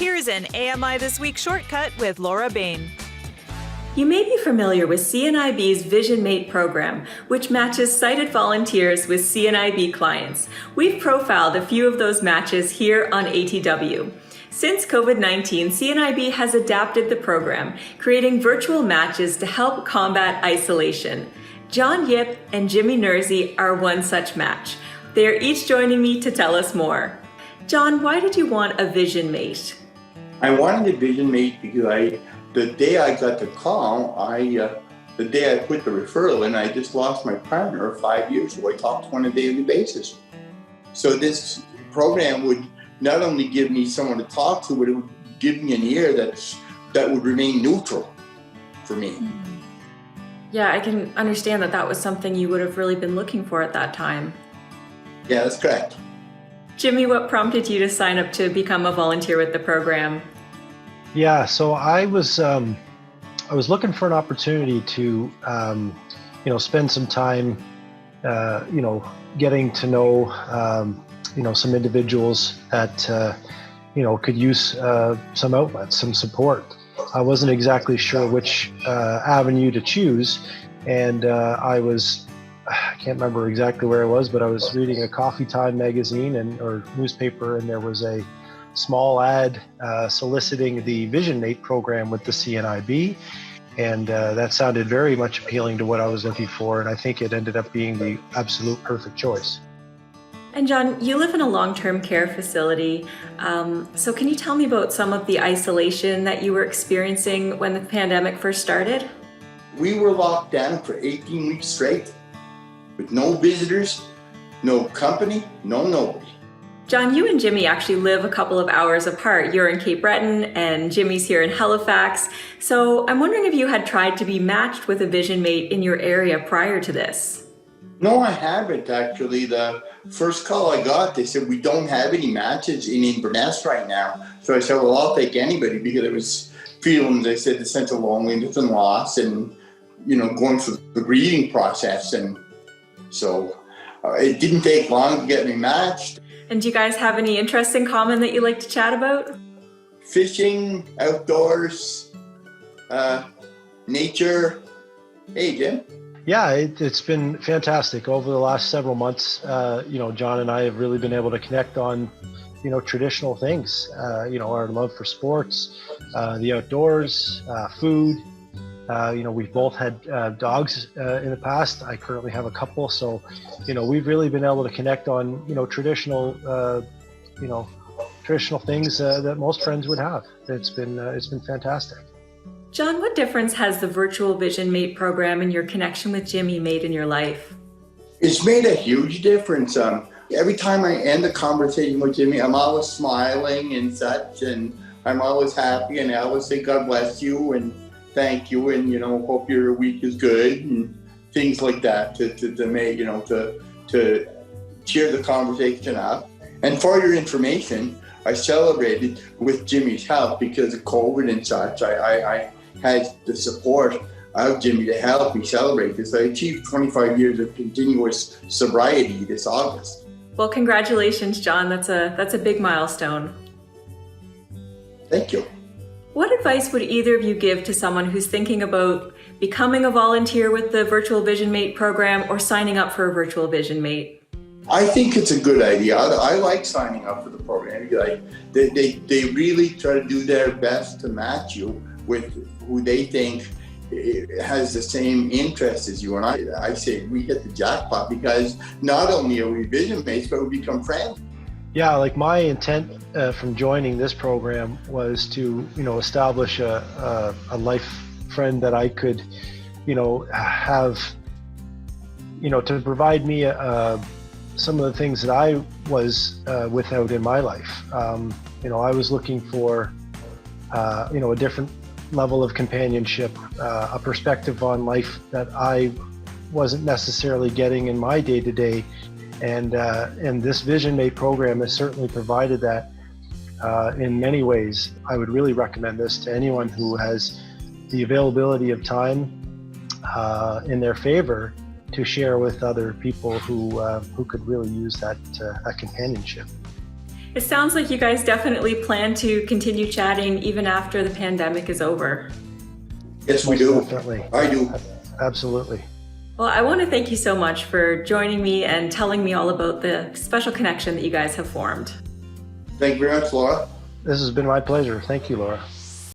Here's an AMI This Week shortcut with Laura Bain. You may be familiar with CNIB's Vision Mate program, which matches sighted volunteers with CNIB clients. We've profiled a few of those matches here on ATW. Since COVID-19, CNIB has adapted the program, creating virtual matches to help combat isolation. John Yip and Jimmy Nersey are one such match. They are each joining me to tell us more. John, why did you want a Vision Mate? I wanted a Vision Mate because the day I got the call, the day I put the referral in, I just lost my partner of 5 years who I talked to on a daily basis. So this program would not only give me someone to talk to, but it would give me an ear that would remain neutral for me. Yeah, I can understand that was something you would have really been looking for at that time. Yeah, that's correct. Jimmy, what prompted you to sign up to become a volunteer with the program? Yeah, so I was looking for an opportunity to, spend some time, getting to know, some individuals that, could use some outlets, some support. I wasn't exactly sure which avenue to choose, and I can't remember exactly where it was, but I was reading a Coffee Time magazine or newspaper, and there was a small ad soliciting the Vision Mate program with the CNIB, and that sounded very much appealing to what I was looking for, and I think it ended up being the absolute perfect choice. And John, you live in a long-term care facility, so can you tell me about some of the isolation that you were experiencing when the pandemic first started? We were locked down for 18 weeks straight, with no visitors, no company, no nobody. John, you and Jimmy actually live a couple of hours apart. You're in Cape Breton and Jimmy's here in Halifax. So I'm wondering if you had tried to be matched with a Vision Mate in your area prior to this. No, I haven't actually. The first call I got, they said, we don't have any matches in Inverness right now. So I said, well, I'll take anybody, because I was feeling, they said, the sense of loneliness and loss and, going through the grieving process. And so it didn't take long to get me matched. And do you guys have any interests in common that you like to chat about? Fishing, outdoors, nature. Hey, Jim. Yeah, it's been fantastic over the last several months. John and I have really been able to connect on, traditional things. Our love for sports, the outdoors, food. We've both had dogs in the past. I currently have a couple, so we've really been able to connect on traditional things that most friends would have. It's been fantastic. John, what difference has the virtual Vision Mate program and your connection with Jimmy made in your life? It's made a huge difference. Every time I end a conversation with Jimmy, I'm always smiling and such, and I'm always happy, and I always say God bless you and thank you, and hope your week is good, and things like that to make to cheer the conversation up. And for your information, I celebrated with Jimmy's help because of COVID and such. I had the support of Jimmy to help me celebrate this. I achieved 25 years of continuous sobriety this August. Well, congratulations, John. That's a big milestone. Thank you. What advice would either of you give to someone who's thinking about becoming a volunteer with the Virtual Vision Mate program or signing up for a Virtual Vision Mate? I think it's a good idea. I like signing up for the program. They really try to do their best to match you with who they think has the same interests as you. And I say we hit the jackpot, because not only are we Vision Mates, but we become friends. Yeah, like my intent from joining this program was to, establish a life friend that I could, have, to provide me some of the things that I was without in my life. I was looking for, a different level of companionship, a perspective on life that I wasn't necessarily getting in my day-to-day. And this Vision Mate program has certainly provided that in many ways. I would really recommend this to anyone who has the availability of time in their favor to share with other people who could really use that companionship. It sounds like you guys definitely plan to continue chatting even after the pandemic is over. Yes, we do. Definitely. I do. Absolutely. Well, I want to thank you so much for joining me and telling me all about the special connection that you guys have formed. Thank you very much, Laura. This has been my pleasure. Thank you, Laura.